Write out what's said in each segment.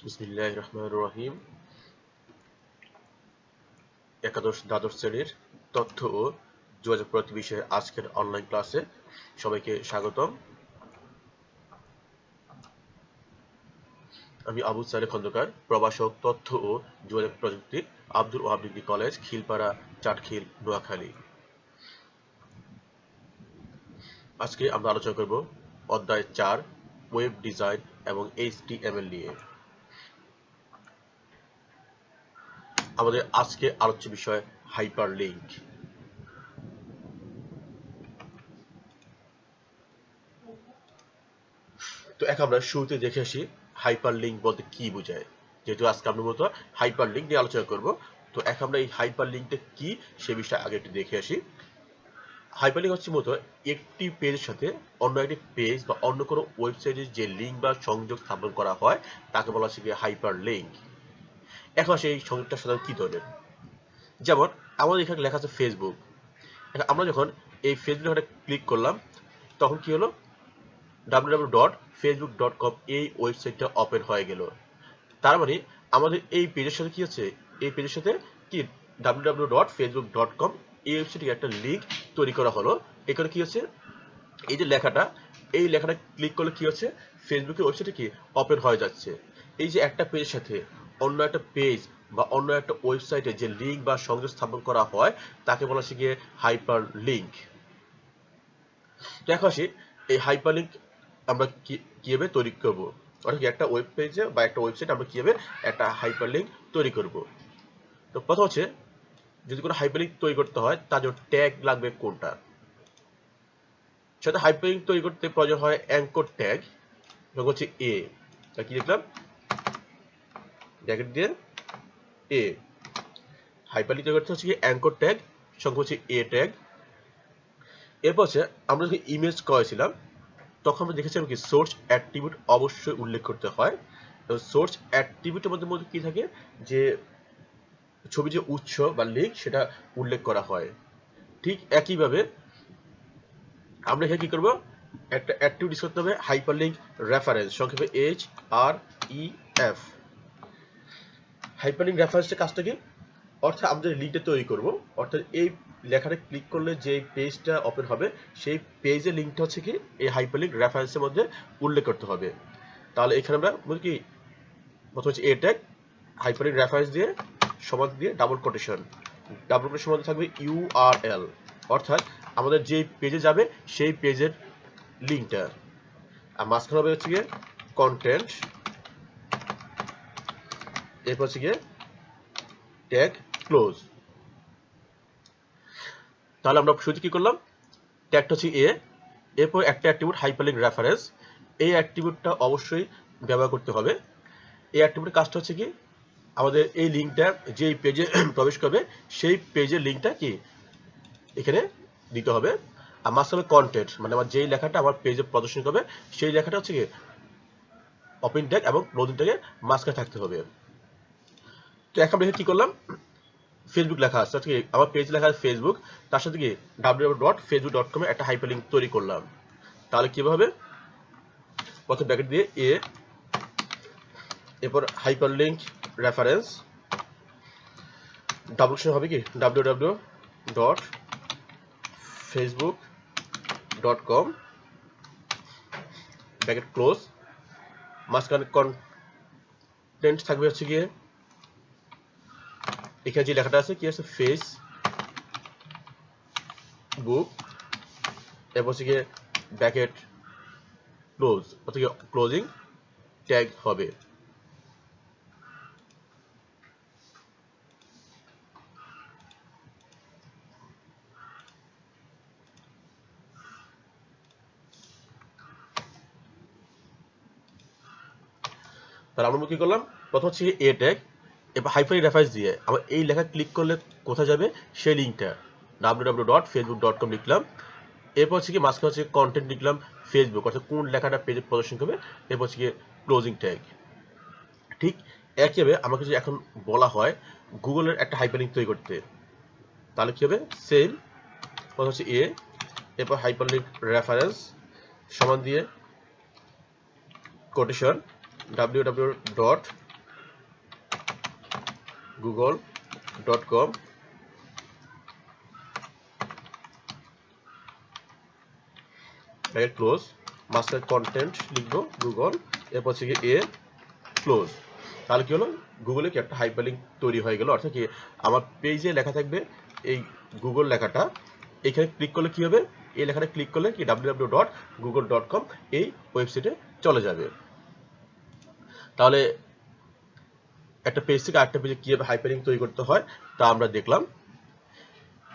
বিসমিল্লাহির রহমানির রহিম। একাদশ দ্বাদশ শ্রেণীর তথ্য ও যোগাযোগ প্রযুক্তি বিষয়ে আজকের অনলাইন ক্লাসে সবাইকে স্বাগতম। আমি আবু সালেহ খন্দকার, প্রভাষক তথ্য ও যোগাযোগ প্রযুক্তি, আব্দুল ওহাব ডিগ্রি কলেজ, খিলপাড়া, চাটখিল, নোয়াখালী। আজকে আমরা আলোচনা করব অধ্যায় 4 ওয়েব ডিজাইন এবং HTML নিয়ে। আমাদের আজকে আলোচ্য বিষয় হাইপারলিংক। তো এখন আমরা শুরুতে দেখে আসি হাইপারলিংক বলতে কি বোঝায়। যেহেতু আজকে আমরা মূলত হাইপারলিংক নিয়ে আলোচনা করব, তো এখন আমরা এই হাইপারলিংকটা কি সে বিষয়ে আগে একটু দেখে আসি। হাইপারলিংক হচ্ছে মূলত একটি পেজের সাথে অন্য একটি পেজ বা অন্য কোনো ওয়েবসাইটের যে লিঙ্ক বা সংযোগ স্থাপন করা হয় তাকে বলা হচ্ছে হাইপারলিংক। এখন সেই সংযোগটা সাধারণত কি ধরনের, যেমন আমাদের এখানে লেখা আছে ফেসবুক। আমরা যখন এই ফেসবুক ক্লিক করলাম তখন কি হলো, www.facebook.com এই ওয়েবসাইটটা ওপেন হয়ে গেল। তার মানে আমাদের এই পেজের সাথে কি আছে, এই পেজের সাথে কি www.facebook.com এই ওয়েবসাইটে একটা লিংক তৈরি করা হলো। এখানে কি আছে, এই যে লেখাটা, এই লেখাটা ক্লিক করলে কি হচ্ছে, ফেসবুকের ওয়েবসাইটে কি ওপেন হয়ে যাচ্ছে। এই যে একটা পেজের সাথে অন্য একটা পেজ বা অন্য একটা ওয়েবসাইটে যে লিংক বা সংযোগ স্থাপন করা হয় তাকে বলা হচ্ছে গিয়ে হাইপার লিংক। তো এখন আসি এই হাইপারলিংক আমরা কিভাবে তৈরি করব, অর্থাৎ একটা ওয়েব পেজে বা একটা ওয়েবসাইট আমরা কিভাবে একটা হাইপারলিংক তৈরি করব। তো প্রথম হচ্ছে, যদি কোনো হাইপারলিংক তৈরি করতে হয় তার জন্য ট্যাগ লাগবে কোনটা। সেটা হাইপারলিংক তৈরি করতে প্রয়োজন হয় অ্যাঙ্কর ট্যাগ, যেমন হচ্ছে এ। কি লিখলাম, ব্র্যাকেট দিয়ে এ। হাইপারলিংক তৈরি করতে হচ্ছে কি অ্যাঙ্কর ট্যাগ, সংখ্যা হচ্ছে এ ট্যাগ। এরপর হচ্ছে আমরা যখন ইমেজ করেছিলাম তখন আমরা দেখেছিলাম কি সোর্স অ্যাট্রিবিউট অবশ্যই উল্লেখ করতে হয়। সোর্স অ্যাট্রিবিউটের মধ্যে কি থাকে, যে ছবি যে উৎস বা লিঙ্ক সেটা উল্লেখ করা হয়। ঠিক একইভাবে আমরা এখানে কি করব, একটা অ্যাট্রিবিউট ইউজ করতে হবে হাইপারলিংক রেফারেন্স, সংক্ষেপে HREF। হাইপারলিংক রেফারেন্সের কাজটা কি, অর্থাৎ আমরা লিঙ্কটা তৈরি করব, অর্থাৎ এই লেখাটা ক্লিক করলে যে পেজটা ওপেন হবে সেই পেজের লিঙ্কটা হচ্ছে কি এই হাইপারলিংক রেফারেন্সের মধ্যে উল্লেখ করতে হবে। তাহলে এখানে আমরা বলি কি, প্রথম হচ্ছে এ ট্যাগ, হাইপারলিংক রেফারেন্স দিয়ে সমান দিয়ে ডাবল কোটেশন, ডাবল কোটেশন মধ্যে থাকবে URL, অর্থাৎ আমাদের যে পেজে যাবে সেই পেজের লিঙ্কটা। আর মাঝখানে হবে হচ্ছে গিয়ে কন্টেন্ট, এরপর হচ্ছে গিয়ে ট্যাগ ক্লোজ। তাহলে আমরা শুরুতে কি করলাম, ট্যাগটা হচ্ছে এ, এরপর একটা অ্যাট্রিবিউট হাইপারলিংক রেফারেন্স, এই অ্যাট্রিবিউটটা অবশ্যই ব্যবহার করতে হবে। এই অ্যাট্রিবিউটের কাজটা হচ্ছে কি, আমাদের এই লিঙ্কটা যে পেজে প্রবেশ করবে সেই পেজের লিঙ্কটা কি এখানে দিতে হবে। আর মাঝখানে কন্টেন্ট, মানে আমার যেই লেখাটা আমার পেজে প্রদর্শন করবে সেই লেখাটা হচ্ছে কি ওপেন ট্যাগ এবং ক্লোজিং ট্যাগের মাঝখানে থাকতে হবে। তো এখন আমরা কি করলাম, ফেসবুক লেখা আছে, ঠিক আমার পেজ লেখা আছে ফেসবুক, তার সাথে কি www.facebook.com এ একটা হাইপারলিংক তৈরি করলাম। তাহলে কিভাবে হবে, প্রথম ব্র্যাকেট দিয়ে এ, এরপর হাইপারলিংক রেফারেন্স, ডাবল কোটেশন হবে কি www.facebook.com ব্র্যাকেট ক্লোজ, মাঝখানে কন্টেন্ট থাকবে হচ্ছে গিয়ে এখানে যে লেখাটা আছে কি আছে ফেসবুক, এরপর হচ্ছে গিয়ে ব্র্যাকেট ক্লোজ, অর্থাৎ ক্লোজিং ট্যাগ হবে। তাহলে আমরা কি করলাম, প্রথম হচ্ছে এ ট্যাগ, এবার হাইপারলিংক রেফারেন্স দিয়ে আবার এই লেখা ক্লিক করলে কোথায় যাবে সেই লিঙ্কটা www.facebook.com লিখলাম। এরপর হচ্ছে কি মাঝখানে হচ্ছে কন্টেন্ট লিখলাম ফেসবুক, অর্থাৎ কোন লেখাটা পেজে প্রদর্শন করবে, এরপর হচ্ছে কি ক্লোজিং ট্যাগ। ঠিক একইভাবে আমাকে যদি এখন বলা হয় গুগলের একটা হাইপারলিংক তৈরি করতে, তাহলে কি হবে, সেম প্রথম হচ্ছে এ, এরপর হাইপারলিংক রেফারেন্স সমান দিয়ে quotation www. google.com close, master content লিখবো গুগল, এরপর হচ্ছে এ ক্লোজ। তাহলে কি হলো, গুগলে কি একটা হাইপারলিংক তৈরি হয়ে গেল। অর্থাৎ কি আমার পেজে লেখা থাকবে এই গুগল লেখাটা, এখানে ক্লিক করলে কি হবে, এই লেখাটা ক্লিক করলে কি www.google.com এই ওয়েবসাইটে চলে যাবে। তাহলে একটা পেজ থেকে আরেকটা পেজে কিভাবে হাইপারলিংক তৈরি করতে হয় তা আমরা দেখলাম।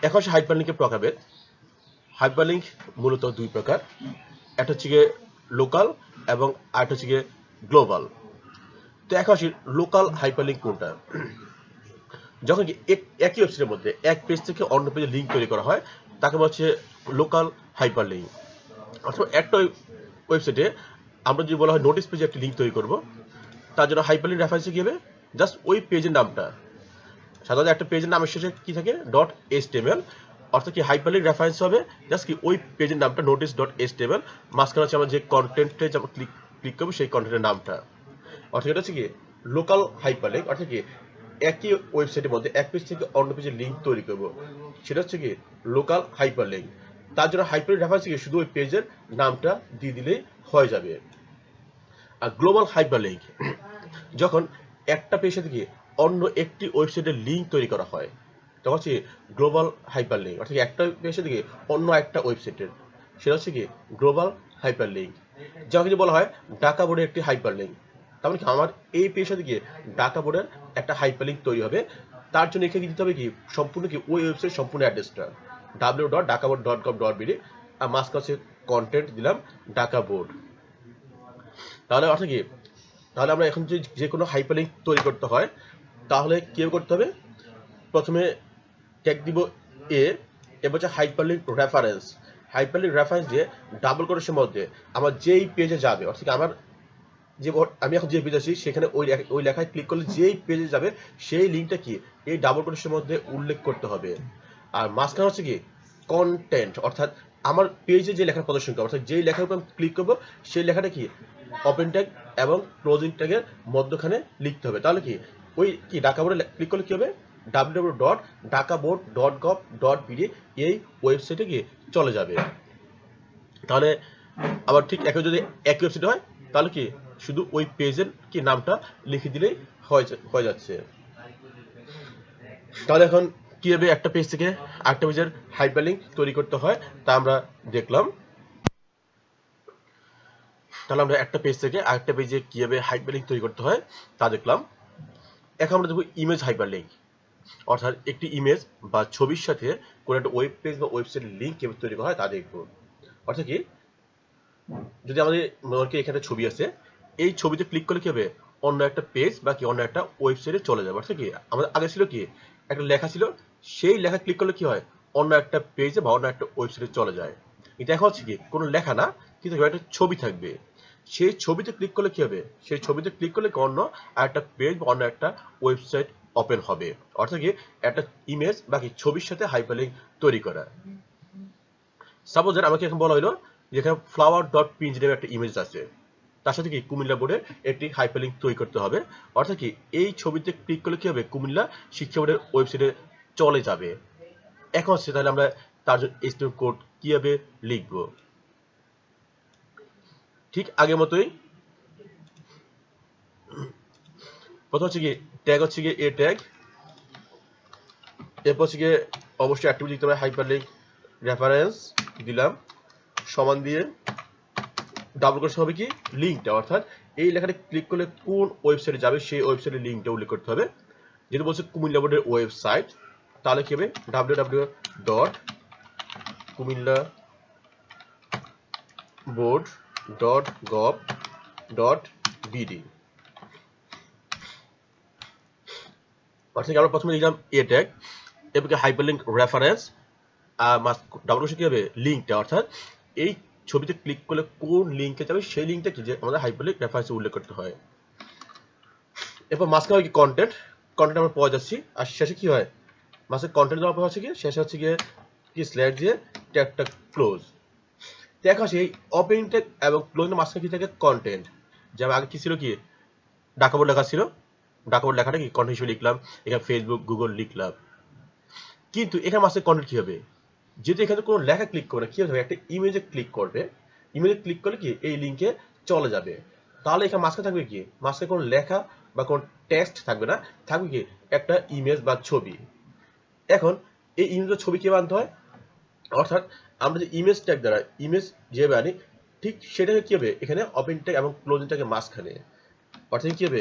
এখন সে হাইপারলিংকের প্রকারভেদ। হাইপারলিংক মূলত দুই প্রকার, একটা হচ্ছে গিয়ে লোকাল এবং আরেকটা হচ্ছে গিয়ে গ্লোবাল। তো এখন আসি লোকাল হাইপারলিংক কোনটা। যখন কি একই ওয়েবসাইটের মধ্যে এক পেজ থেকে অন্য পেজে লিঙ্ক তৈরি করা হয় তাকে বলা হচ্ছে লোকাল হাইপারলিংক। অথবা একটা ওয়েবসাইটে আমরা যদি বলা হয় নোটিস পেজে একটা লিঙ্ক তৈরি করব, তার জন্য হাইপারলিংক রেফারেন্সে কি হবে, জাস্ট ওই পেজের নামটা, সাধারণত একটা পেজের নামের শেষে কি থাকে .html, অর্থাৎ কি হাইপারলিংক রেফারেন্স হবে জাস্ট কি ওই পেজের নামটা notice.html, মাঝখানে হচ্ছে আমরা যে কন্টেন্টে যখন ক্লিক করবো সেই কন্টেন্টের নামটা। অর্থাৎ এটা হচ্ছে কি লোকাল হাইপারলিংক, অর্থাৎ কি একই ওয়েবসাইটের মধ্যে এক পেজ থেকে অন্য পেজে লিঙ্ক তৈরি করব, সেটা হচ্ছে কি লোকাল হাইপারলিংক। তার জন্য হাইপারলিংক রেফারেন্স কি শুধু ওই পেজের নামটা দিয়ে দিলেই হয়ে যাবে। আর গ্লোবাল হাইপারলিংক, যখন একটা পেজ থেকে অন্য একটি ওয়েবসাইটের লিঙ্ক তৈরি করা হয় তখন হচ্ছে গ্লোবাল হাইপারলিংক। অর্থাৎ একটা পেজ থেকে অন্য একটা ওয়েবসাইটের, সেটা হচ্ছে কি গ্লোবাল হাইপারলিংক। যেমন যদি বলা হয় ঢাকা বোর্ডের একটি হাইপারলিংক, তার মানে কি আমার এই পেজটা থেকে ঢাকা বোর্ডের একটা হাইপারলিংক তৈরি হবে। তার জন্য এখানে দিতে হবে কি সম্পূর্ণ কি ওই ওয়েবসাইট সম্পূর্ণ অ্যাড্রেসটা www.dhakaboard.com.bd, আর মাঝখানে হচ্ছে কন্টেন্ট দিলাম ঢাকা বোর্ড। তাহলে অর্থাৎ কি, তাহলে আমরা এখন যদি যে কোনো হাইপারলিংক তৈরি করতে হয় তাহলে কি করতে হবে, প্রথমে ট্যাগ দিব এবার হচ্ছে হাইপারলিংক রেফারেন্স। হাইপারলিংক রেফারেন্স দিয়ে ডাবল কোটেশনের মধ্যে আমার যেই পেজে যাবে, অর্থাৎ আমার যে আমি এখন যে পেজ আছি সেখানে ওই লেখায় ক্লিক করলে যেই পেজে যাবে সেই লিঙ্কটা কি এই ডাবল কোটেশনের মধ্যে উল্লেখ করতে হবে। আর মাঝখানে হচ্ছে কি কন্টেন্ট, অর্থাৎ আমার পেজে যে লেখা প্রদর্শন করবে, অর্থাৎ যেই লেখার উপর আমি ক্লিক করবো সেই লেখাটা কি ওপেন ট্যাগ এবং ক্লোজিং ট্যাগের মধ্যখানে লিখতে হবে। তাহলে কি ওই কি ঢাকা বোর্ডে ক্লিক করলে কি হবে www.dhakaboard.gov.bd এই ওয়েবসাইটে গিয়ে চলে যাবে। তাহলে আবার ঠিক একই যদি একই ওয়েবসাইট হয় তাহলে কি শুধু ওই পেজের কি নামটা লিখে দিলেই হয়ে যাচ্ছে। তাহলে এখন কিভাবে একটা পেজ থেকে আরেকটা পেজের হাইপারলিংক তৈরি করতে হয় তা আমরা দেখলাম। তাহলে আমরা একটা পেজ থেকে আরেকটা পেজে কিভাবে হাইপারলিংক তৈরি করতে হয় তা দেখলাম। এখন আমরা দেখব ইমেজ হাইপারলিংক, অর্থাৎ একটি ইমেজ বা ছবির সাথে কোনো একটা ওয়েব পেজ বা ওয়েবসাইটের লিঙ্ক কিভাবে তৈরি করা হয় তা দেখব। অর্থাৎ কি যদি আমাদের মনে এখানে ছবি আছে, এই ছবিতে ক্লিক করলে কি হবে অন্য একটা পেজ বা কি অন্য একটা ওয়েবসাইটে চলে যাবে। অর্থাৎ কি আমাদের আগে ছিল কি একটা লেখা ছিল, সেই লেখা ক্লিক করলে কি হয় অন্য একটা পেজে বা অন্য একটা ওয়েবসাইটে চলে যায়। এটা এখন হচ্ছে কি কোনো লেখা না, কিন্তু একটা ছবি থাকবে, সেই ছবিতে ক্লিক করলে কি হবে, সেই ছবিতে ক্লিক করলে অন্য একটা পেজ বা অন্য একটা ওয়েবসাইট ওপেন হবে। অর্থাৎ কি একটা ইমেজ বা কি ছবির সাথে হাইপারলিংক তৈরি করা। সাপোজ আমাকে এখন বলা হলো যেখানে flower.png নামে একটা ইমেজ আছে, তার সাথে কি কুমিল্লা বোর্ডের একটি হাইপারলিংক তৈরি করতে হবে। অর্থাৎ কি এই ছবিতে ক্লিক করলে কি হবে কুমিল্লা শিক্ষা বোর্ডের ওয়েবসাইটে চলে যাবে। এখন হচ্ছে তাহলে আমরা তার জন্য HTML কোড কিভাবে লিখবো, ঠিক আগের মতোই প্রথম হচ্ছে কি ট্যাগ হচ্ছে কি এ ট্যাগ, এরপর হচ্ছে কি অবশ্যই অ্যাট্রিবিউট লিখতে হবে হাইপারলিংক রেফারেন্স দিলাম সমান দিয়ে ডাবল কোটেশন হবে কি লিঙ্কটা, অর্থাৎ এই লেখাটা ক্লিক করলে কোন ওয়েবসাইটে যাবে সেই ওয়েবসাইটের লিঙ্কটা উল্লেখ করতে হবে। যেটা বলছে কুমিল্লা বোর্ডের ওয়েবসাইট, তাহলে কি হবে www.kumillaboard.gov.bd। অর্থাৎ আমরা প্রথমে লিখলাম এ ট্যাগ, এরপর হাইপারলিংক রেফারেন্স, আর ডাবল কোটেশন কি হবে লিঙ্কটা, অর্থাৎ এই ছবিতে ক্লিক করলে কোন লিঙ্কে যাবে সেই লিঙ্কটা কি যে আমাদের হাইপারলিংক রেফারেন্সে উল্লেখ করতে হয়। এরপর মাঝখানে কি কন্টেন্ট আমরা পাওয়া যাচ্ছি, আর শেষে কি হয় মাঝে কন্টেন্ট দেওয়ার পর হচ্ছে কি শেষে হচ্ছে কি স্ল্যাশ দিয়ে ট্যাগটা ক্লোজ। দেখা আছে এই ওপেনিং ট্যাগ এবং ক্লোজিং মাঝখানে কি থাকে কন্টেন্ট, যেমন আগে কি ছিল কি ঢাকা বোর্ড লেখা ছিল, ডকুমেন্ট লেখাটা কি কন্টেন্ট হিসেবে লিখলাম, এখানে ফেসবুক গুগল লিখলাম। কিন্তু এখানে মাসে কন্টেন্ট কি হবে, যেহেতু এখানে কোনো লেখা ক্লিক করে কি হবে, একটা ইমেজে ক্লিক করবে, ইমেজে ক্লিক করলে কি এই লিঙ্কে চলে যাবে। তাহলে এখানে মাঝখানে থাকবে কি, মাঝখানে কোনো লেখা বা কোনো টেক্সট থাকবে না, থাকবে কি একটা ইমেজ বা ছবি। এখন এই ইমেজ বা ছবি কিভাবে আনতে হয়, অর্থাৎ আমরা যে ইমেজ ট্যাগ দ্বারা ইমেজ যেভাবে আনি ঠিক সেটাকে কি হবে এখানে ওপেন ট্যাগ এবং ক্লোজিং ট্যাগের মাঝখানে, অর্থাৎ কি হবে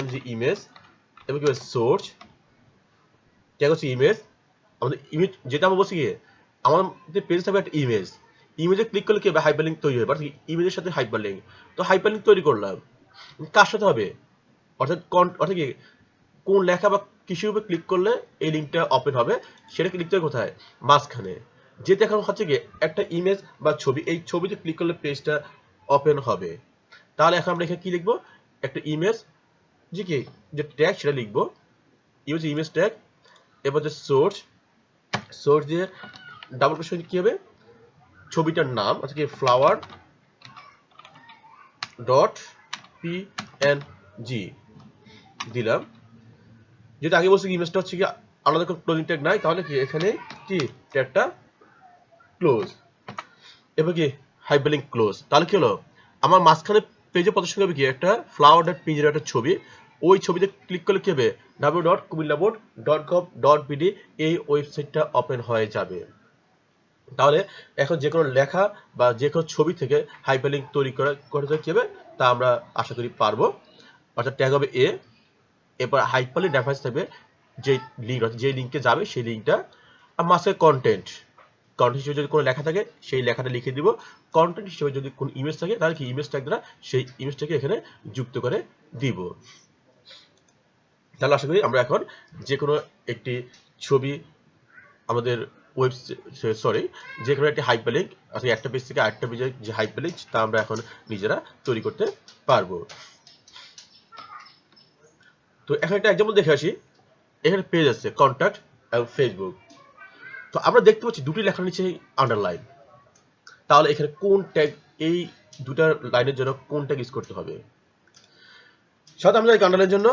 img ইমেজ এবং কি হবে সোর্স ট্যাগ হচ্ছে ইমেজ। আমাদের ইমেজ যেটা আমরা বলছি কি আমাদের পেজ থাকবে একটা ইমেজ, ইমেজে ক্লিক করলে কি হবে হাইপারলিংক তৈরি হবে, অর্থাৎ ইমেজের সাথে হাইপারলিংক। তো হাইপারলিংক তৈরি করলাম কার সাথে হবে, অর্থাৎ অর্থাৎ কি কোন লেখা বা কিছুর উপর ক্লিক করলে এই লিঙ্কটা ওপেন হবে, সেটাকে লিখতে হবে কোথায়, মাঝখানে। যেটা এখন হচ্ছে কি একটা ইমেজ বা ছবি, এই ছবিতে ক্লিক করলে পেজটা ওপেন হবে। তাহলে এখন আমরা এখানে কি লিখবো, একটা ইমেজ যে কি যে ট্যাগ সেটা লিখবো, ইমেজ ট্যাগ, এবার যে সোর্স, সোর্স দিয়ে ডাবল প্রেস কি হবে ছবিটার নাম, অর্থাৎ কি ফ্লাওয়ার ডট পিএনজি দিলাম। যেটা আগে বলছি ইমেজটা হচ্ছে কি আলাদা কোনো ক্লোজিং ট্যাগ নাই, তাহলে কি এখানে কি ট্যাগটা ক্লোজ, এবার কি হাইপারলিংক ক্লোজ। তাহলে কি হলো আমার মাঝখানে পেজে প্রদর্শন হবে কি একটা ফ্লাওয়ার ডট পিএনজি একটা ছবি, ওই ছবিতে ক্লিক করলে কি হবে www.kumillaboard.gov.bd এই ওয়েবসাইটটা ওপেন হয়ে যাবে। তাহলে এখন যে কোনো লেখা বা যে কোনো ছবি থেকে হাইপারলিংক তৈরি করতে কি হবে তা আমরা আশা করি পারবো। অর্থাৎ ট্যাগ হবে এ, এরপর হাইপারলিংক রেফারেন্স থাকবে যে লিঙ্ক, যে লিঙ্কে যাবে সেই লিঙ্কটা, আর মাসে কন্টেন্ট, কন্টেন্ট হিসেবে যদি কোনো লেখা থাকে সেই লেখাটা লিখে দিব, কন্টেন্ট হিসেবে যদি কোনো ইমেজ থাকে তাহলে কি ইমেজ ট্যাগ দ্বারা সেই ইমেজটাকে এখানে যুক্ত করে দিব। তাহলে আশা করি আমরা এখন যে কোনো একটি ছবি আমাদের যে কোনো একটি হাইপারলিংক, অর্থাৎ একটা পেজ থেকে আরেকটা পেজের যে হাইপারলিংক তা আমরা এখন নিজেরা তৈরি করতে পারবো। তো এখন একটা এক্সাম্পল দেখে আসি। এখানে পেজ আছে কন্ট্যাক্ট এবং ফেসবুক। তো আমরা দেখতে পাচ্ছি দুটি লেখার নিচে আন্ডারলাইন। তাহলে এখানে কোন ট্যাগ, এই দুটা লাইনের জন্য কোন ট্যাগ ইউজ করতে হবে। সাধারণত আমরা আন্ডারলাইনের জন্য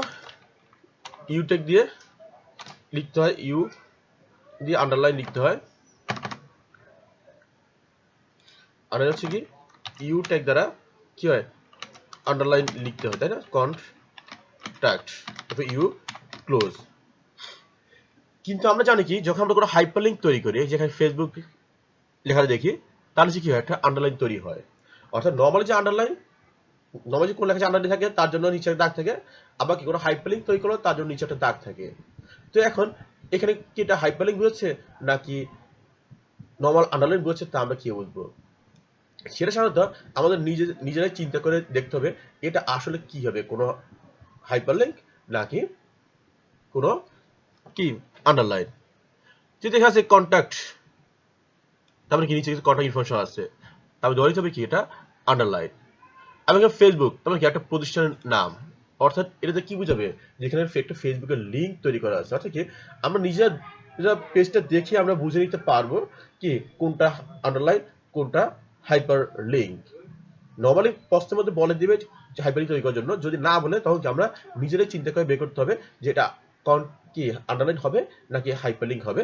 ইউ ট্যাগ দিয়ে লিখতে হয়, ইউ দিয়ে আন্ডারলাইন লিখতে হয়। আর হচ্ছে কি ইউ ট্যাগ দ্বারা কি হয় আন্ডারলাইন লিখতে হয়, তাই না, কন্ট্যাক্ট ইউ ক্লোজ। কিন্তু আমরা জানি কি যখন আমরা কোনো হাইপারলিংক তৈরি করি, যেখানে ফেসবুক লেখাটা দেখি তাহলে কি হয় একটা আন্ডারলাইন তৈরি হয়। অর্থাৎ নর্মালি যে আন্ডারলাইন, নর্মালি কোন লেখা আন্ডারলাইন থাকে তার জন্য নিচে দাগ থাকে, আবার কি কোনো হাইপারলিংক তৈরি করলে তার জন্য নিচে একটা দাগ থাকে। তো এখন এখানে কি এটা হাইপারলিংক বুঝাচ্ছে নাকি নর্মাল আন্ডারলাইন বুঝাচ্ছে তা আমরা কি বুঝবো, সেটা সাধারণত আমাদের নিজেরাই চিন্তা করে দেখতে হবে এটা আসলে কি হবে, কোনো হাইপারলিংক নাকি কোনো কি আন্ডারলাইন। যে দেখা আছে কন্ট্যাক্ট, তারপরে কি নিচে কিছু কন্ট্যাক্ট ইনফরমেশন আছে, তারপরে ধরে হবে কি এটা আন্ডারলাইন। আমি ফেসবুক, তারপরে কি একটা প্রতিষ্ঠানের নাম, অর্থাৎ এটাতে কি বুঝাবে যেখানে একটা ফেসবুকের লিঙ্ক তৈরি করা আছে, অর্থাৎ কি আমরা নিজেরা পেজটা দেখে আমরা বুঝে নিতে পারবো কি কোনটা আন্ডারলাইন কোনটা হাইপার লিঙ্ক। নর্মালি প্রশ্নের মধ্যে বলে দিবে হাইপারলিংক তৈরি করার জন্য, যদি না বলে তখন আমরা নিজেরাই চিন্তা করে বের করতে হবে যে এটা কি আন্ডারলাইন হবে নাকি হাইপারলিংক হবে।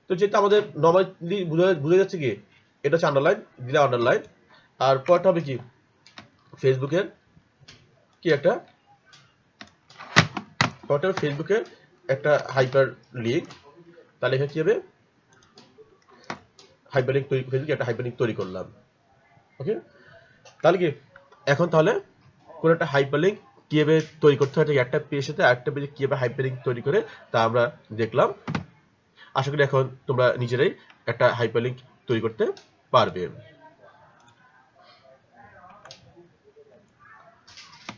তো যেটা আমাদের নর্মালি বুঝে যাচ্ছে কি এটা হচ্ছে আন্ডারলাইন, দিলে আন্ডারলাইন। আর পরটা হবে কি ফেসবুকের কি একটা, পরটা হবে ফেসবুকের একটা হাইপার লিঙ্ক, তাহলে এখানে কি হবে হাইপারলিংক তৈরি, ফেসবুকে একটা হাইপারলিংক তৈরি করলাম। ওকে, তাহলে কি এখন তাহলে কোন একটা হাইপারলিংক কিভাবে তৈরি করতে হয়, একটা পেজের সাথে আরেকটা পেজে কিভাবে হাইপারলিংক তৈরি করে তা আমরা দেখলাম। আশা করি এখন তোমরা নিজেরাই একটা হাইপারলিংক তৈরি করতে পারবে।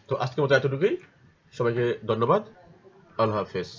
তো আজকের মতো এতটুকুই, সবাইকে ধন্যবাদ, আল্লাহ হাফেজ।